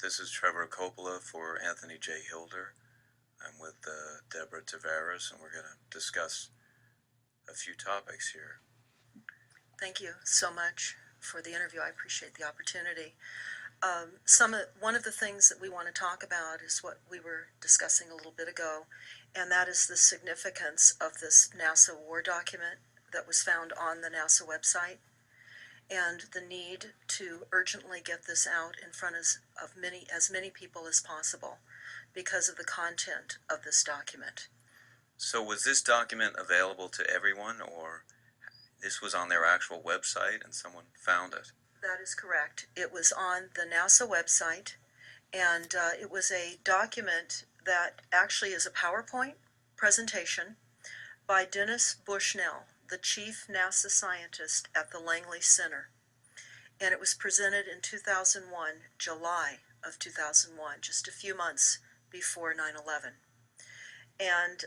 This is Trevor Coppola for Anthony J. Hilder. I'm with Deborah Tavares, and we're going to discuss a few topics here. Thank you so much for the interview. I appreciate the opportunity. One of the things that we want to talk about is what we were discussing a little bit ago, and that is the significance of this NASA war document that was found on the NASA website, and the need to urgently get this out in front of as many people as possible because of the content of this document. So was this document available to everyone, or this was on their actual website and someone found it? That is correct. It was on the NASA website, and it was a document that actually is a PowerPoint presentation by Dennis Bushnell, the chief NASA scientist at the Langley Center. And it was presented in 2001, July of 2001, just a few months before 9/11. And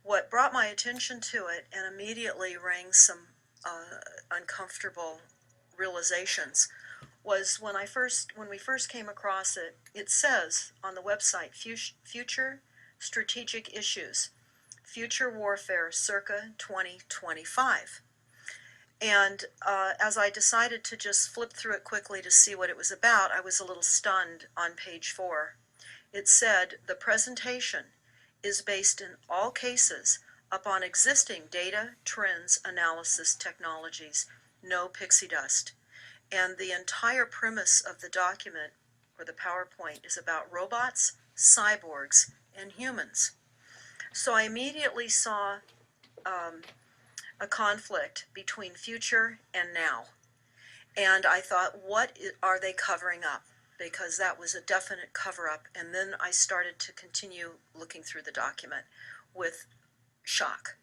what brought my attention to it and immediately rang some uncomfortable realizations was when we first came across it. It says on the website, future strategic issues, future warfare circa 2025. And as I decided to just flip through it quickly to see what it was about, I was a little stunned on page 4. It said, the presentation is based in all cases upon existing data, trends, analysis technologies, no pixie dust. And the entire premise of the document, or the PowerPoint, is about robots, cyborgs, and humans. So I immediately saw a conflict between future and now. And I thought, what are they covering up? Because that was a definite cover-up. And then I started to continue looking through the document with shock.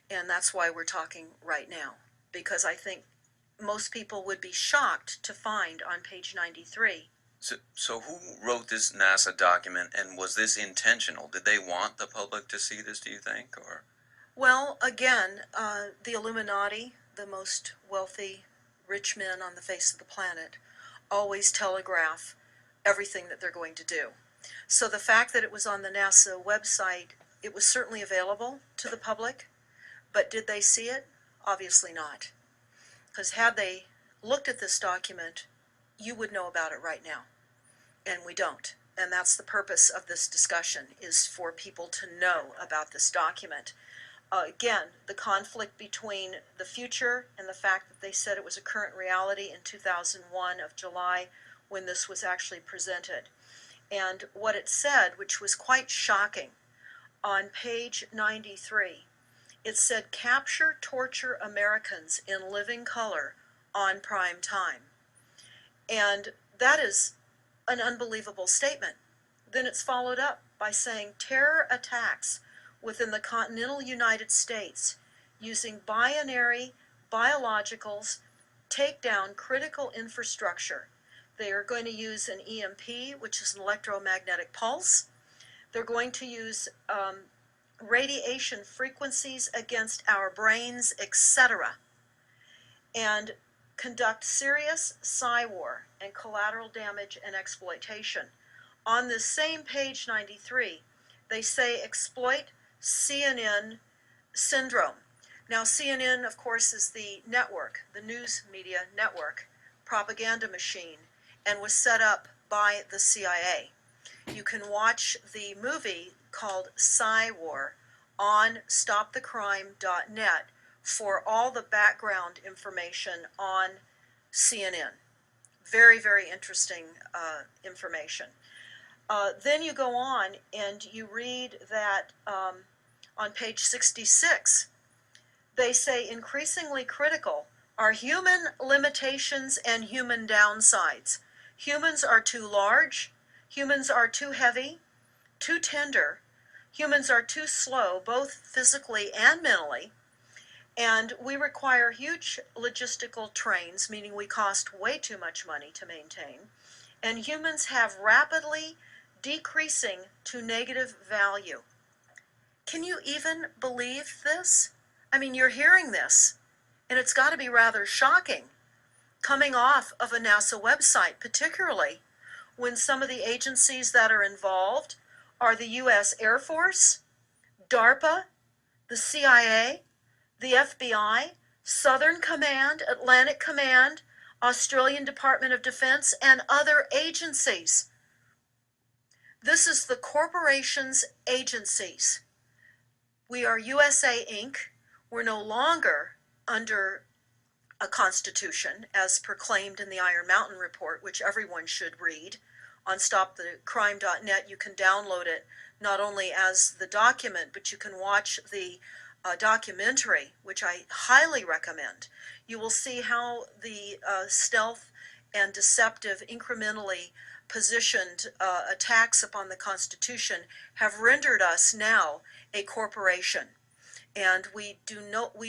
And that's why we're talking right now, because I think most people would be shocked to find on page 93. So who wrote this NASA document, and was this intentional? Did they want the public to see this, do you think? Or? Well, again, the Illuminati, the most wealthy, rich men on the face of the planet, always telegraph everything that they're going to do. So the fact that it was on the NASA website, it was certainly available to the public, but did they see it? Obviously not. Because had they looked at this document, you would know about it right now. And we don't. And that's the purpose of this discussion, is for people to know about this document. Again, the conflict between the future and the fact that they said it was a current reality in 2001 of July when this was actually presented. And what it said, which was quite shocking, on page 93, it said, capture, torture Americans in living color on prime time. And that is an unbelievable statement. Then it's followed up by saying terror attacks within the continental United States using binary biologicals take down critical infrastructure. They are going to use an EMP, which is an electromagnetic pulse. They're going to use radiation frequencies against our brains, etc., and conduct serious psy-war and collateral damage and exploitation. On this same page 93, they say exploit CNN syndrome. Now, CNN, of course, is the network, the news media network, propaganda machine, and was set up by the CIA. You can watch the movie called Psy-War on stopthecrime.net for all the background information on CNN. Very, very interesting information. Then you go on and you read that on page 66, they say increasingly critical are human limitations and human downsides. Humans are too large, humans are too heavy, too tender, humans are too slow, both physically and mentally, and we require huge logistical trains, meaning we cost way too much money to maintain, and humans have rapidly decreasing to negative value. Can you even believe this? I mean, you're hearing this, and it's got to be rather shocking, coming off of a NASA website particularly, when some of the agencies that are involved are the U.S. Air Force, DARPA, the CIA, the FBI, Southern Command, Atlantic Command, Australian Department of Defense, and other agencies. This is the corporation's agencies. We are USA Inc. We're no longer under a constitution as proclaimed in the Iron Mountain Report, which everyone should read. On stopthecrime.net, you can download it not only as the document, but you can watch the documentary, which I highly recommend. You will see how the stealth and deceptive, incrementally positioned attacks upon the Constitution have rendered us now a corporation. And we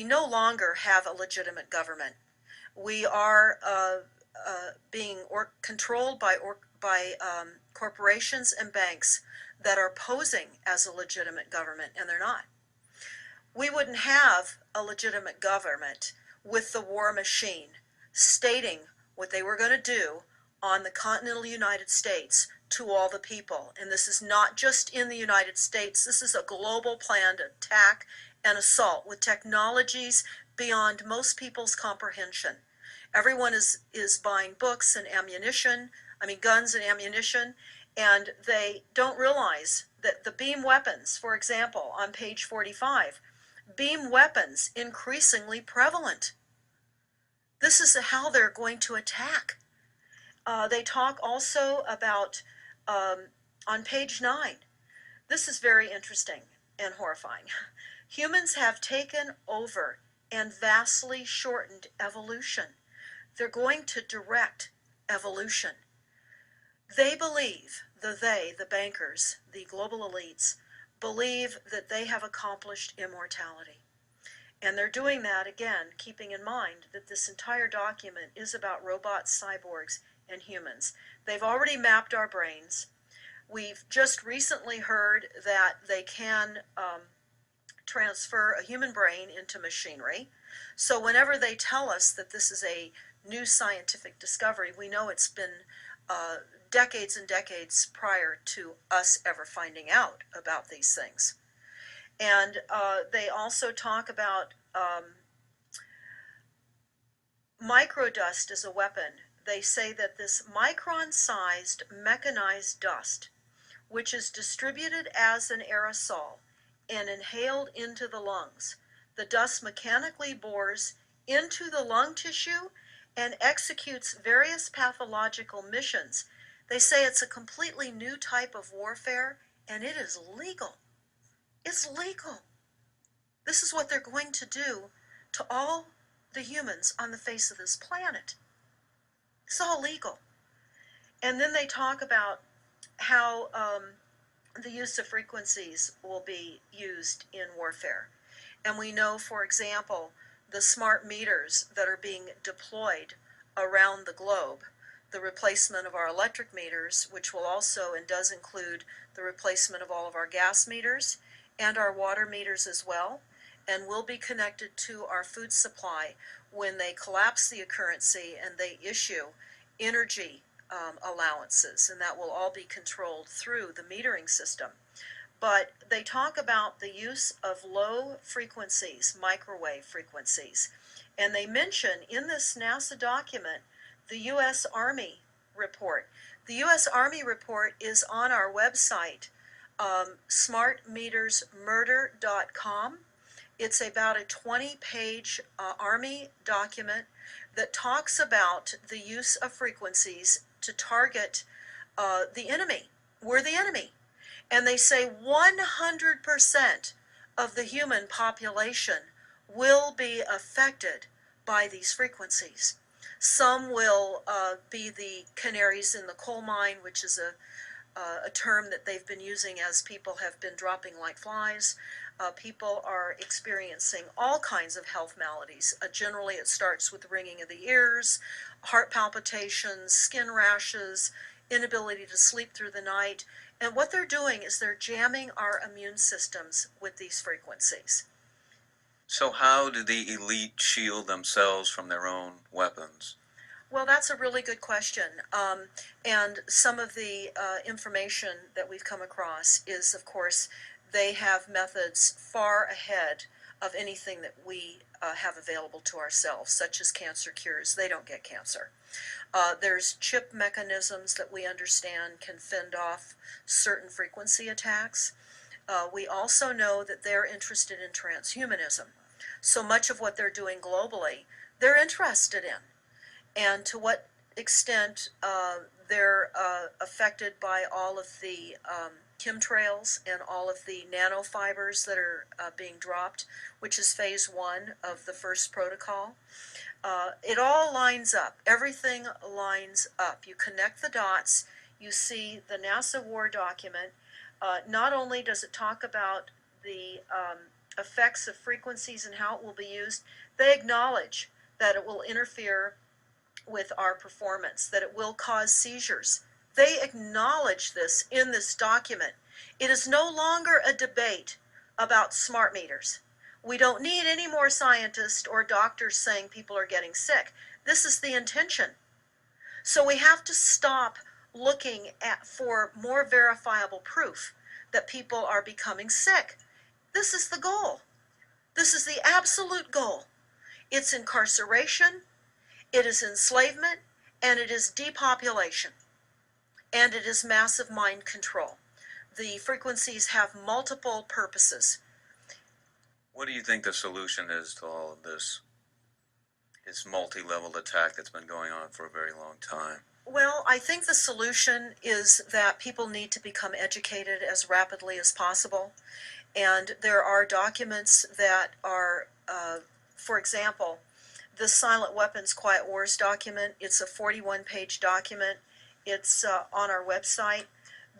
no longer have a legitimate government. We are being controlled by corporations and banks that are posing as a legitimate government, and they're not. We wouldn't have a legitimate government with the war machine stating what they were going to do on the continental United States to all the people. And this is not just in the United States. This is a global planned attack and assault with technologies beyond most people's comprehension. Everyone is buying books and guns and ammunition, and they don't realize that the beam weapons, for example, on page 45, beam weapons increasingly prevalent. This is how they're going to attack. They talk also about, on page 9, this is very interesting and horrifying. Humans have taken over and vastly shortened evolution. They're going to direct evolution. They believe, the bankers, the global elites, believe that they have accomplished immortality. And they're doing that, again, keeping in mind that this entire document is about robots, cyborgs, and humans. They've already mapped our brains. We've just recently heard that they can transfer a human brain into machinery. So whenever they tell us that this is a new scientific discovery, we know it's been decades and decades prior to us ever finding out about these things. And they also talk about microdust as a weapon. They say that this micron-sized mechanized dust, which is distributed as an aerosol and inhaled into the lungs, the dust mechanically bores into the lung tissue and executes various pathological missions. They say it's a completely new type of warfare, and it is legal. It's legal. This is what they're going to do to all the humans on the face of this planet. It's all legal. And then they talk about how the use of frequencies will be used in warfare. And we know, for example, the smart meters that are being deployed around the globe, the replacement of our electric meters, which will also and does include the replacement of all of our gas meters and our water meters as well, and will be connected to our food supply when they collapse the currency and they issue energy allowances, and that will all be controlled through the metering system. But they talk about the use of low frequencies, microwave frequencies, and they mention in this NASA document the U.S. Army report. The U.S. Army report is on our website, smartmetersmurder.com. It's about a 20-page Army document that talks about the use of frequencies to target the enemy. We're the enemy. And they say 100% of the human population will be affected by these frequencies. Some will be the canaries in the coal mine, which is a term that they've been using as people have been dropping like flies. People are experiencing all kinds of health maladies. Generally, it starts with ringing of the ears, heart palpitations, skin rashes, inability to sleep through the night. And what they're doing is they're jamming our immune systems with these frequencies. So how do the elite shield themselves from their own weapons? Well, that's a really good question. And some of the information that we've come across is, of course, they have methods far ahead of anything that we have available to ourselves, such as cancer cures. They don't get cancer. There's chip mechanisms that we understand can fend off certain frequency attacks. We also know that they're interested in transhumanism. So much of what they're doing globally, they're interested in. And to what extent they're affected by all of the chemtrails and all of the nanofibers that are being dropped, which is phase 1 of the first protocol. It all lines up. Everything lines up. You connect the dots. You see the NASA war document. Not only does it talk about the effects of frequencies and how it will be used, they acknowledge that it will interfere with our performance, that it will cause seizures. They acknowledge this in this document. It is no longer a debate about smart meters. We don't need any more scientists or doctors saying people are getting sick. This is the intention. So we have to stop looking for more verifiable proof that people are becoming sick. This is the goal. This is the absolute goal. It's incarceration, it is enslavement, and it is depopulation, and it is massive mind control. The frequencies have multiple purposes. What do you think the solution is to all of this multi-level attack that's been going on for a very long time? Well, I think the solution is that people need to become educated as rapidly as possible. And there are documents that are, for example, the Silent Weapons Quiet Wars document. It's a 41-page document. It's on our website.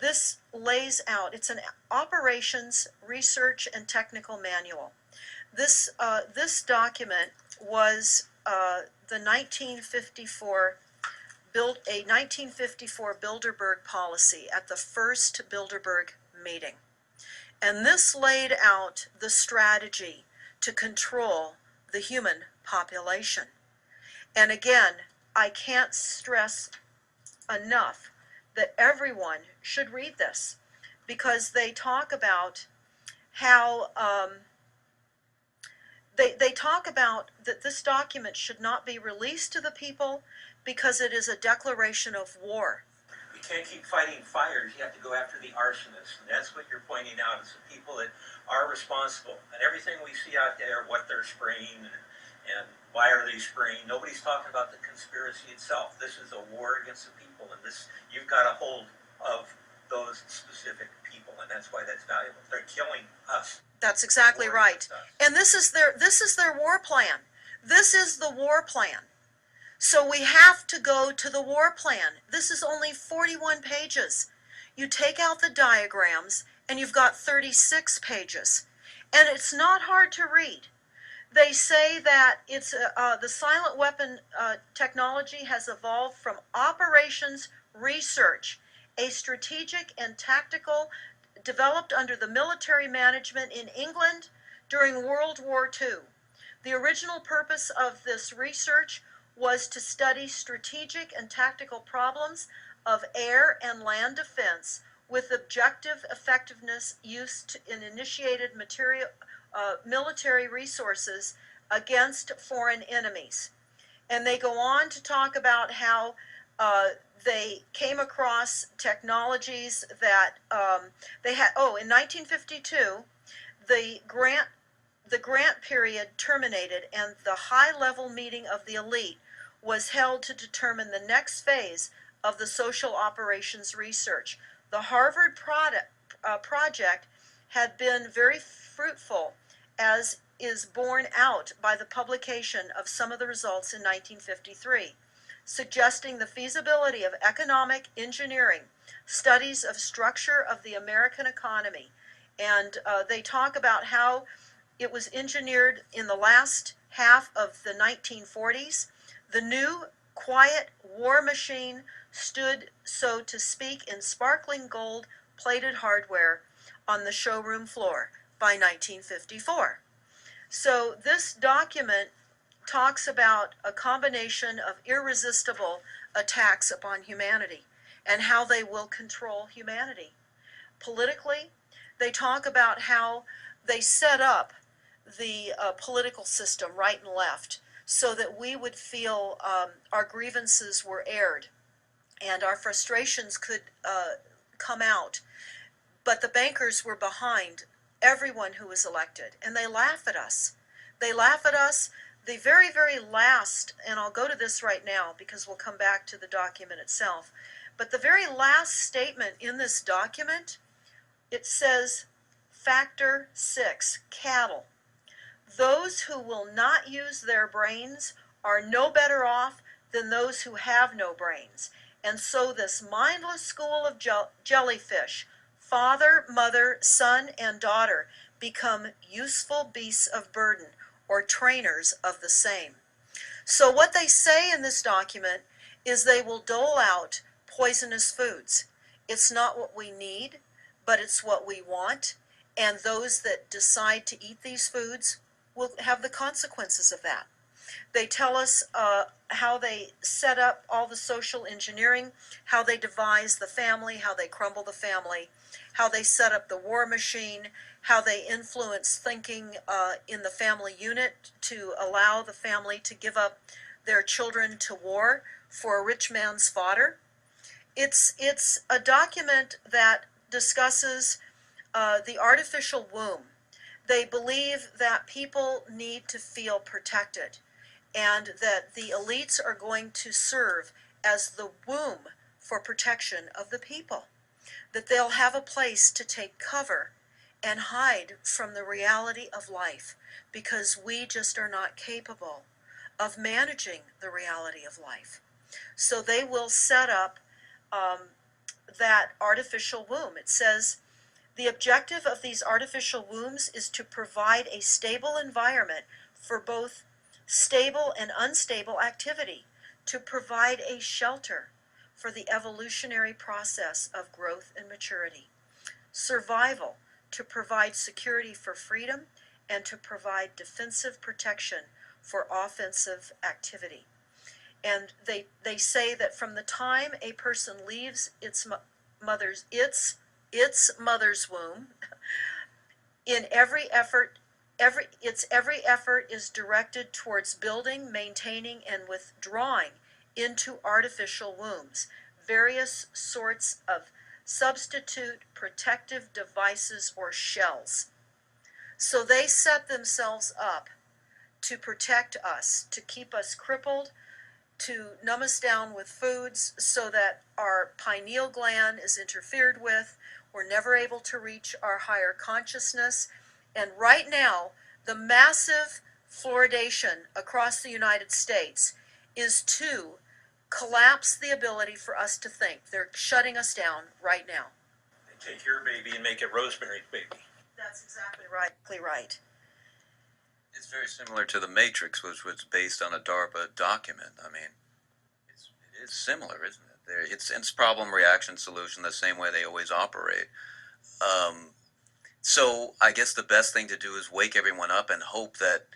This lays out, it's an operations, research, and technical manual. This document was the 1954 a 1954 Bilderberg policy at the first Bilderberg meeting. And this laid out the strategy to control the human population. And again, I can't stress enough that everyone should read this, because they talk about how they talk about that this document should not be released to the people because it is a declaration of war. You can't keep fighting fires. You have to go after the arsonists. And that's what you're pointing out, is the people that are responsible. And everything we see out there, what they're spraying and why are they spraying, nobody's talking about the conspiracy itself. This is a war against the people, and this, you've got a hold of those specific people, and that's why that's valuable. They're killing us. That's exactly right. And this is their war plan. This is the war plan. So we have to go to the war plan. This is only 41 pages. You take out the diagrams and you've got 36 pages. And it's not hard to read. They say that it's the silent weapon technology has evolved from operations research, a strategic and tactical developed under the military management in England during World War II. The original purpose of this research was to study strategic and tactical problems of air and land defense with objective effectiveness used in initiated military resources against foreign enemies. And they go on to talk about how they came across technologies that they had. Oh, in 1952, the grant period terminated, and the high-level meeting of the elite was held to determine the next phase of the social operations research. The Harvard project had been very fruitful, as is borne out by the publication of some of the results in 1953, suggesting the feasibility of economic engineering, studies of structure of the American economy. And they talk about how it was engineered in the last half of the 1940s. The new quiet war machine stood, so to speak, in sparkling gold plated hardware on the showroom floor by 1954. So this document talks about a combination of irresistible attacks upon humanity and how they will control humanity. Politically, they talk about how they set up the political system, right and left, so that we would feel our grievances were aired and our frustrations could come out. But the bankers were behind everyone who was elected, and they laugh at us. They laugh at us. The very, very last, and I'll go to this right now because we'll come back to the document itself, but the very last statement in this document, it says, Factor 6, cattle. Those who will not use their brains are no better off than those who have no brains. And so this mindless school of jellyfish, father, mother, son, and daughter, become useful beasts of burden, or trainers of the same. So what they say in this document is they will dole out poisonous foods. It's not what we need, but it's what we want, and those that decide to eat these foods will have the consequences of that. They tell us how they set up all the social engineering, how they devise the family, how they crumble the family, how they set up the war machine, how they influence thinking in the family unit to allow the family to give up their children to war for a rich man's fodder. It's a document that discusses the artificial womb. They believe that people need to feel protected and that the elites are going to serve as the womb for protection of the people, that they'll have a place to take cover and hide from the reality of life because we just are not capable of managing the reality of life. So they will set up that artificial womb. It says, the objective of these artificial wombs is to provide a stable environment for both stable and unstable activity, to provide a shelter for the evolutionary process of growth and maturity, survival, to provide security for freedom, and to provide defensive protection for offensive activity. And they say that from the time a person leaves its mother's womb, in every effort is directed towards building, maintaining, and withdrawing into artificial wombs various sorts of substitute protective devices or shells. So they set themselves up to protect us, to keep us crippled, to numb us down with foods so that our pineal gland is interfered with. We're never able to reach our higher consciousness. And right now, the massive fluoridation across the United States is to collapse the ability for us to think. They're shutting us down right now. They take your baby and make it Rosemary's Baby. That's exactly right. It's very similar to The Matrix, which was based on a DARPA document. I mean, it is similar, isn't it? It's problem, reaction, solution, the same way they always operate. So I guess the best thing to do is wake everyone up and hope that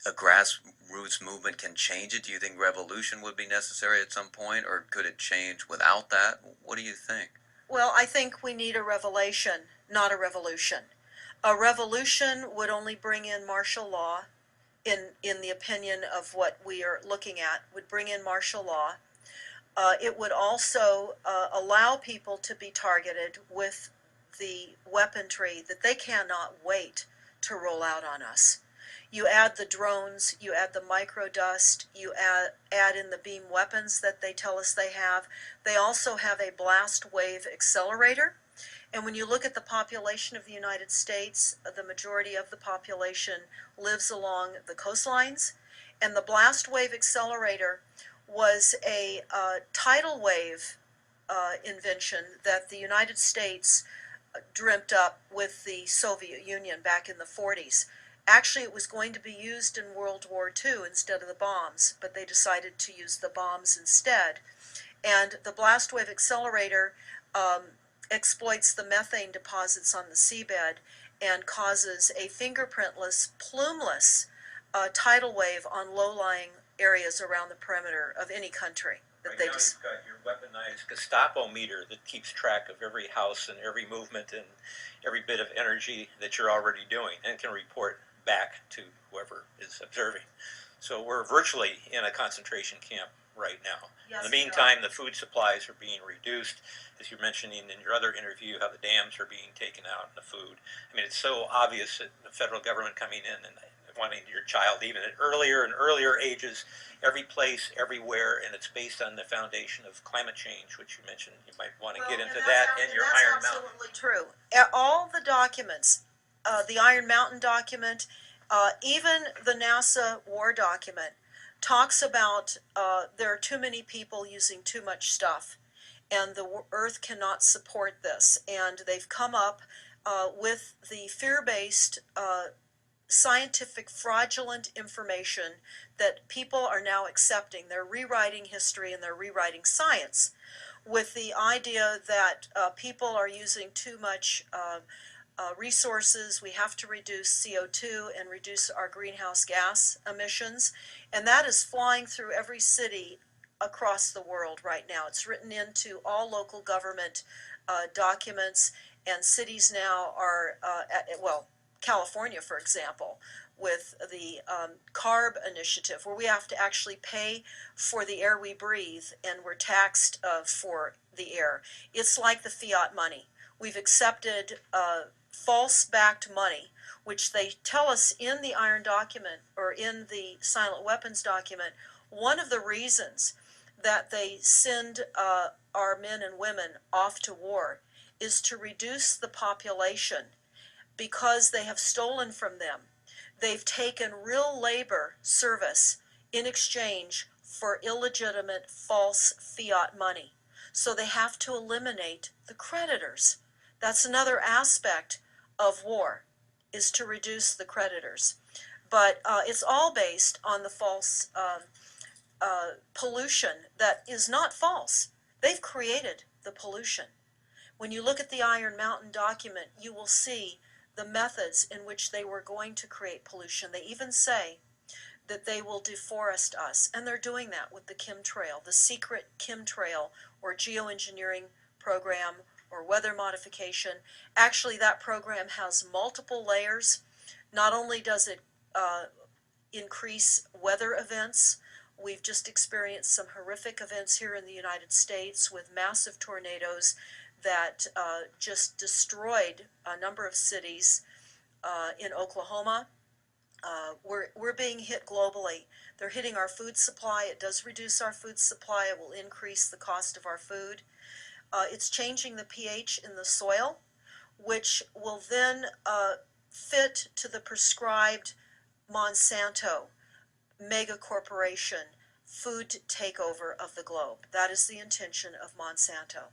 a grassroots movement can change it. Do you think revolution would be necessary at some point, or could it change without that? What do you think? Well, I think we need a revelation, not a revolution. A revolution would only bring in martial law, in the opinion of what we are looking at, would bring in martial law. It would also allow people to be targeted with the weaponry that they cannot wait to roll out on us. You add the drones, you add the microdust, you add in the beam weapons that they tell us they have. They also have a blast wave accelerator. And when you look at the population of the United States, the majority of the population lives along the coastlines. And the blast wave accelerator was a tidal wave invention that the United States dreamt up with the Soviet Union back in the 40s. Actually, it was going to be used in World War II instead of the bombs, but they decided to use the bombs instead. And the blast wave accelerator exploits the methane deposits on the seabed and causes a fingerprintless, plumeless tidal wave on low-lying areas around the perimeter of any country that Right they now just. you've got your weaponized Gestapo meter that keeps track of every house and every movement and every bit of energy that you're already doing and can report back to whoever is observing. So we're virtually in a concentration camp right now. Yes, In the meantime, the food supplies are being reduced. As you're mentioning in your other interview, how the dams are being taken out and the food. I mean, it's so obvious that the federal government coming in and wanting your child even at earlier and earlier ages, every place, everywhere, and it's based on the foundation of climate change, which you mentioned. You might want to get into that in your Iron Mountain. That's absolutely true. All the documents, the Iron Mountain document, even the NASA war document, talks about there are too many people using too much stuff, and the Earth cannot support this. And they've come up with the fear-based scientific fraudulent information that people are now accepting. They're rewriting history and they're rewriting science with the idea that people are using too much resources. We have to reduce CO2 and reduce our greenhouse gas emissions, and that is flying through every city across the world right now. It's written into all local government documents, and cities now are, well, California, for example, with the CARB initiative, where we have to actually pay for the air we breathe, and we're taxed for the air. It's like the fiat money. We've accepted false-backed money, which they tell us in the Iron document, or in the Silent Weapons document. One of the reasons that they send our men and women off to war is to reduce the population, because they have stolen from them. They've taken real labor service in exchange for illegitimate false fiat money. So they have to eliminate the creditors. That's another aspect of war, is to reduce the creditors. But it's all based on the false pollution that is not false. They've created the pollution. When you look at the Iron Mountain document, you will see the methods in which they were going to create pollution. They even say that they will deforest us, and they're doing that with the chemtrail, the secret chemtrail or geoengineering program or weather modification. Actually, that program has multiple layers. Not only does it increase weather events, we've just experienced some horrific events here in the United States with massive tornadoes that just destroyed a number of cities in Oklahoma. We're being hit globally. They're hitting our food supply. It does reduce our food supply. It will increase the cost of our food. It's changing the pH in the soil, which will then fit to the prescribed Monsanto mega corporation food takeover of the globe. That is the intention of Monsanto,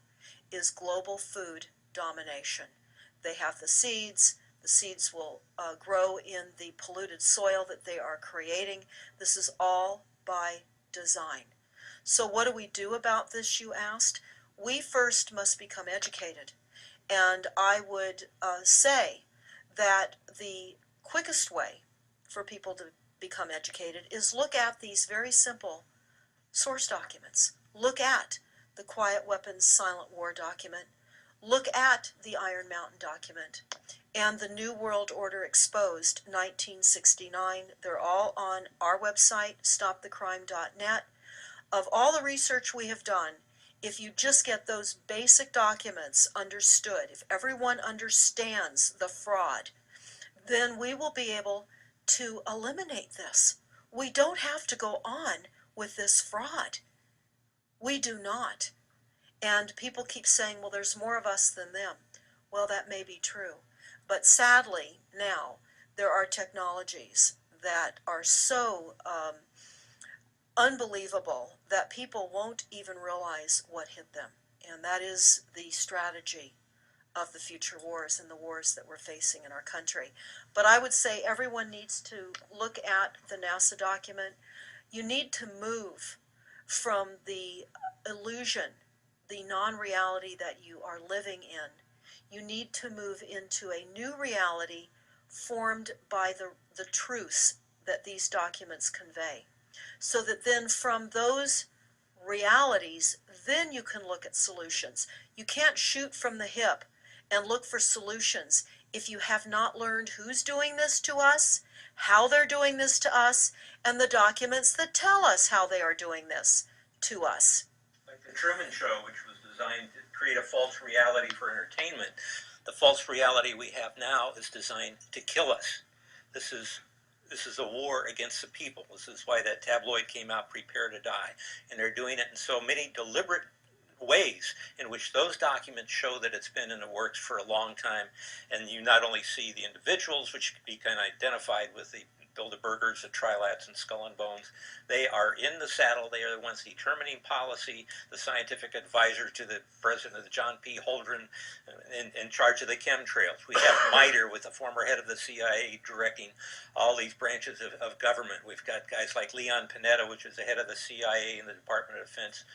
is global food domination. They have the seeds will grow in the polluted soil that they are creating. This is all by design. So what do we do about this, you asked? We first must become educated. And I would say that the quickest way for people to become educated is look at these very simple source documents. Look at the Quiet Weapons Silent War document. Look at the Iron Mountain document and the New World Order Exposed 1969. They're all on our website, stopthecrime.net. Of all the research we have done, if you just get those basic documents understood, if everyone understands the fraud, then we will be able to eliminate this. We don't have to go on with this fraud. We do not. And people keep saying, well, there's more of us than them. Well, that may be true. But sadly, now, there are technologies that are so unbelievable that people won't even realize what hit them. And that is the strategy of the future wars and the wars that we're facing in our country. But I would say everyone needs to look at the NASA document. You need to move from the illusion, the non-reality that you are living in. You need to move into a new reality formed by the truths that these documents convey. So that then from those realities, then you can look at solutions. You can't shoot from the hip and look for solutions if you have not learned who's doing this to us, how they're doing this to us, and the documents that tell us how they are doing this to us. Like the Truman Show, which was designed to create a false reality for entertainment. The false reality we have now is designed to kill us. This is a war against the people. This is why that tabloid came out, Prepare to Die. And they're doing it in so many deliberate ways in which those documents show that it's been in the works for a long time. And you not only see the individuals, which can be kind of identified with the Bilderbergers, the Trilats, and Skull and Bones. They are in the saddle. They are the ones determining policy, the scientific advisor to the president of the John P. Holdren in charge of the chemtrails. We have MITRE with the former head of the CIA directing all these branches of government. We've got guys like Leon Panetta, which is the head of the CIA and the Department of Defense,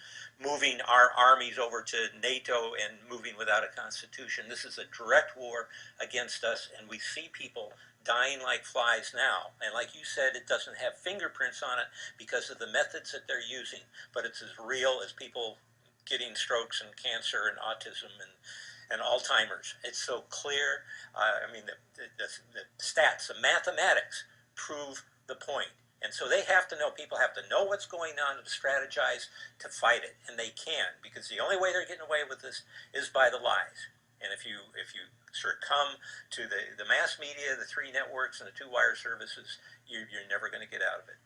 moving our armies over to NATO and moving without a constitution. This is a direct war against us, and we see people dying like flies now. And like you said, it doesn't have fingerprints on it because of the methods that they're using, but it's as real as people getting strokes and cancer and autism and Alzheimer's. It's so clear. I mean, the stats, the mathematics prove the point. And so they have to know, people have to know what's going on to strategize to fight it. And they can, because the only way they're getting away with this is by the lies. And if you succumb to the mass media, the three networks, and the two wire services, you're never going to get out of it.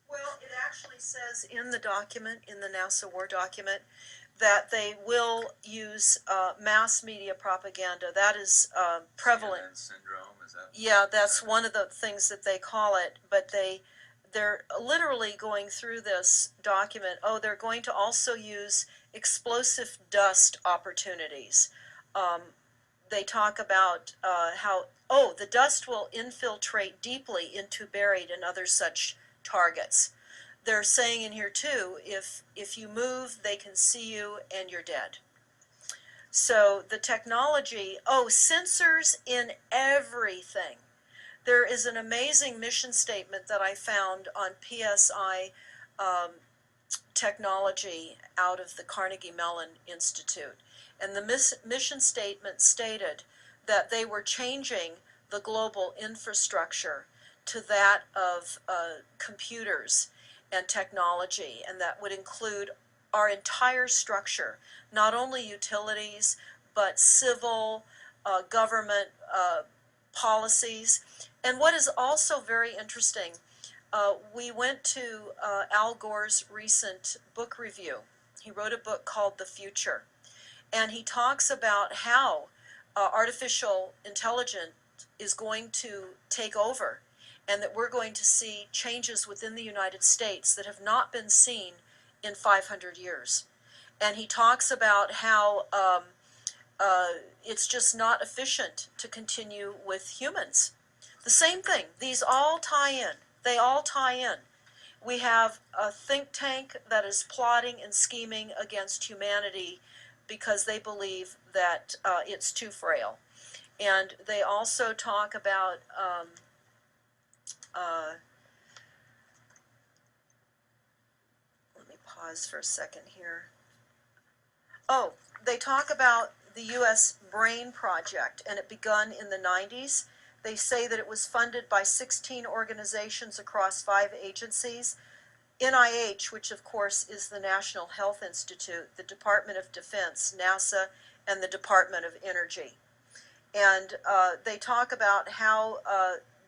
Well, it actually says in the document, in the NASA war document, that they will use mass media propaganda. That is prevalent. CNN syndrome, is that? Yeah, that's one of the things that they call it. But they're literally going through this document. Oh, they're going to also use explosive dust opportunities. They talk about how, the dust will infiltrate deeply into buried and other such targets. They're saying in here too, if you move, they can see you and you're dead. So the technology, sensors in everything. There is an amazing mission statement that I found on PSI technology out of the Carnegie Mellon Institute. And the mission statement stated that they were changing the global infrastructure to that of computers and technology, and that would include our entire structure, not only utilities, but civil, government policies. And what is also very interesting, we went to Al Gore's recent book review. He wrote a book called The Future. And he talks about how artificial intelligence is going to take over, and that we're going to see changes within the United States that have not been seen in 500 years. And he talks about how it's just not efficient to continue with humans. The same thing. These all tie in. They all tie in. We have a think tank that is plotting and scheming against humanity because they believe that it's too frail. And they also talk about let me pause for a second here. They talk about the U.S. Brain Project, and it begun in the 90s. They say that it was funded by 16 organizations across 5 agencies. NIH, which of course is the National Health Institute, the Department of Defense, NASA, and the Department of Energy. And they talk about how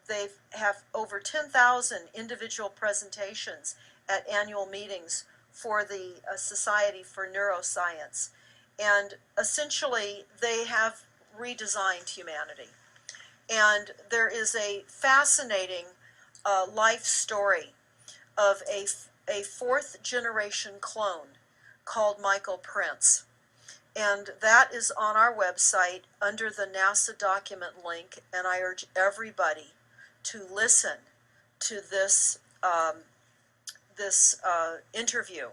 they have over 10,000 individual presentations at annual meetings for the Society for Neuroscience. And essentially, they have redesigned humanity. And there is a fascinating life story of a fourth generation clone called Michael Prince. And that is on our website under the NASA document link, and I urge everybody to listen to this interview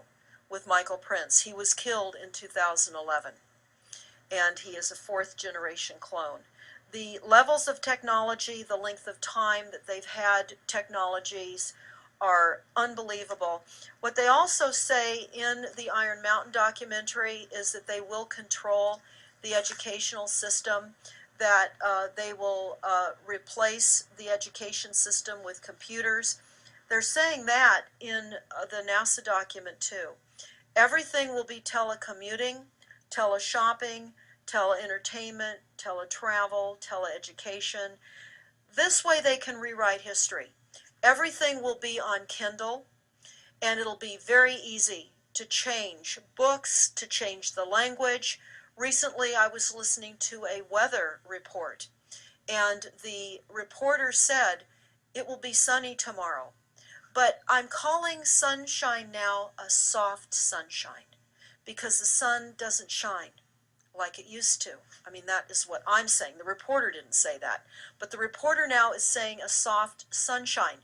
with Michael Prince. He was killed in 2011, and he is a fourth generation clone. The levels of technology, the length of time that they've had technologies are unbelievable. What they also say in the Iron Mountain documentary is that they will control the educational system, that they will replace the education system with computers. They're saying that in the NASA document too. Everything will be telecommuting, teleshopping, tele-entertainment, teletravel, teleeducation. This way they can rewrite history. Everything will be on Kindle, and it'll be very easy to change books, to change the language. Recently I was listening to a weather report, and the reporter said it will be sunny tomorrow. But I'm calling sunshine now a soft sunshine, because the sun doesn't shine like it used to. I mean, that is what I'm saying. The reporter didn't say that. But the reporter now is saying a soft sunshine.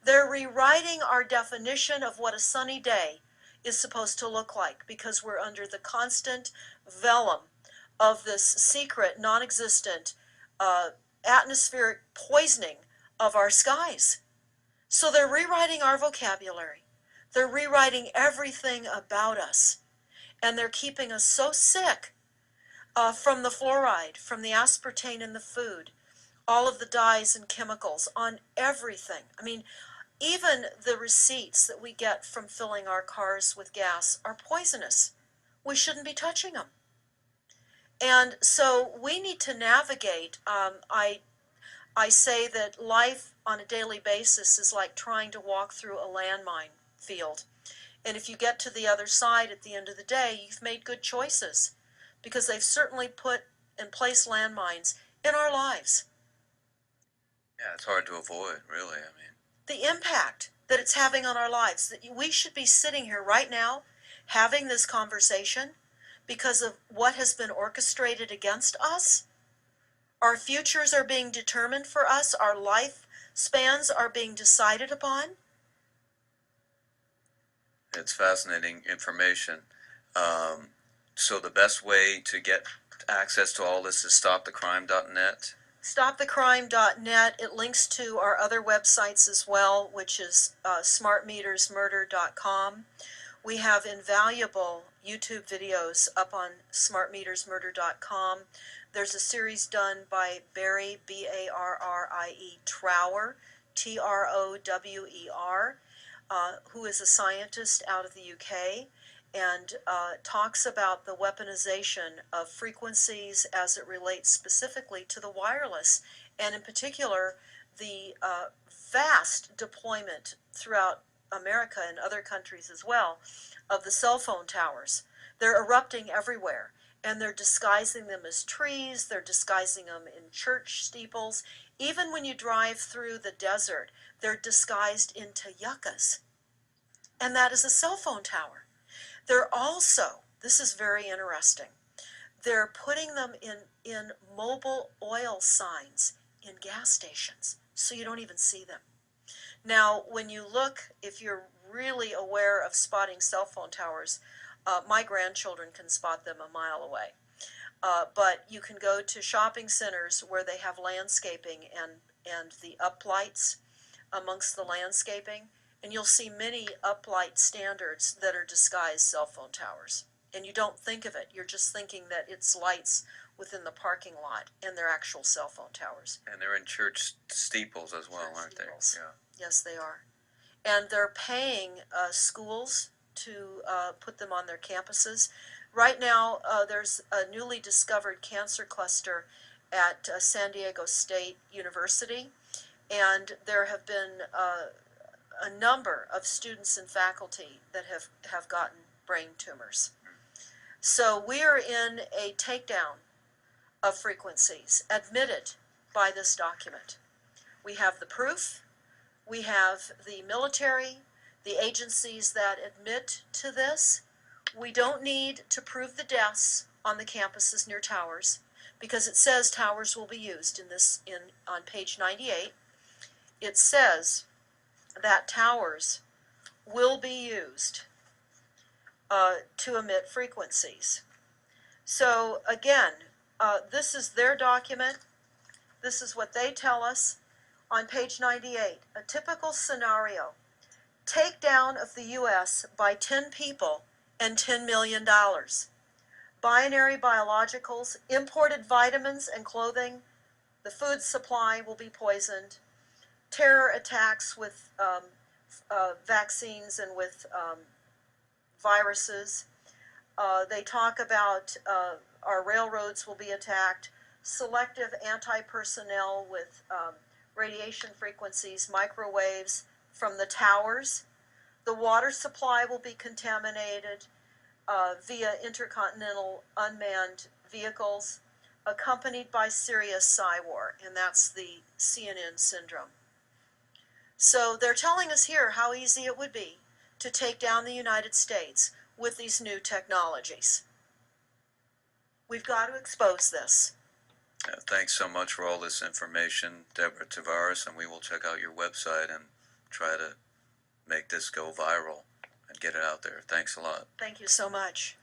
They're rewriting our definition of what a sunny day is supposed to look like, because we're under the constant vellum of this secret, non-existent atmospheric poisoning of our skies. So they're rewriting our vocabulary. They're rewriting everything about us. And they're keeping us so sick from the fluoride, from the aspartame in the food, all of the dyes and chemicals on everything. I mean, even the receipts that we get from filling our cars with gas are poisonous. We shouldn't be touching them. And so we need to navigate. I say that life on a daily basis is like trying to walk through a landmine field. And if you get to the other side at the end of the day, you've made good choices, because they've certainly put and placed landmines in our lives. Yeah, it's hard to avoid, really. I mean, The impact that it's having on our lives, that we should be sitting here right now having this conversation because of what has been orchestrated against us. Our futures are being determined for us. Our lifespans are being decided upon. it's fascinating information. So the best way to get access to all this is stopthecrime.net. StopTheCrime.net. It links to our other websites as well, which is smartmetersmurder.com. We have invaluable YouTube videos up on smartmetersmurder.com. There's a series done by Barry, B-A-R-R-I-E, Trower, T-R-O-W-E-R, who is a scientist out of the UK, and talks about the weaponization of frequencies as it relates specifically to the wireless, and in particular the vast deployment throughout America and other countries as well of the cell phone towers. They're erupting everywhere, and they're disguising them as trees, they're disguising them in church steeples. Even when you drive through the desert, they're disguised into yuccas, and that is a cell phone tower. They're also, this is very interesting, they're putting them in mobile oil signs in gas stations, so you don't even see them. Now, when you look, if you're really aware of spotting cell phone towers, my grandchildren can spot them a mile away. But you can go to shopping centers where they have landscaping and the uplights amongst the landscaping, and you'll see many uplight standards that are disguised cell phone towers. And you don't think of it, you're just thinking that it's lights within the parking lot, and they're actual cell phone towers. And they're in church steeples as well, aren't they? Yeah. Yes, they are. And they're paying schools to put them on their campuses. Right now, there's a newly discovered cancer cluster at San Diego State University, and there have been a number of students and faculty that have gotten brain tumors. So we are in a takedown of frequencies admitted by this document. We have the proof, we have the military, the agencies that admit to this. We don't need to prove the deaths on the campuses near towers, because it says towers will be used on page 98. It says that towers will be used to emit frequencies. So again, this is their document. This is what they tell us on page 98. A typical scenario: takedown of the U.S. by 10 people and $10 million. Binary biologicals, imported vitamins and clothing, the food supply will be poisoned. Terror attacks with vaccines and with viruses. They talk about our railroads will be attacked. Selective anti-personnel with radiation frequencies, microwaves from the towers. The water supply will be contaminated via intercontinental unmanned vehicles, accompanied by serious psy-war, and that's the CNN syndrome. So they're telling us here how easy it would be to take down the United States with these new technologies. We've got to expose this. Thanks so much for all this information, Deborah Tavares, and we will check out your website and try to make this go viral and get it out there. Thanks a lot. Thank you so much.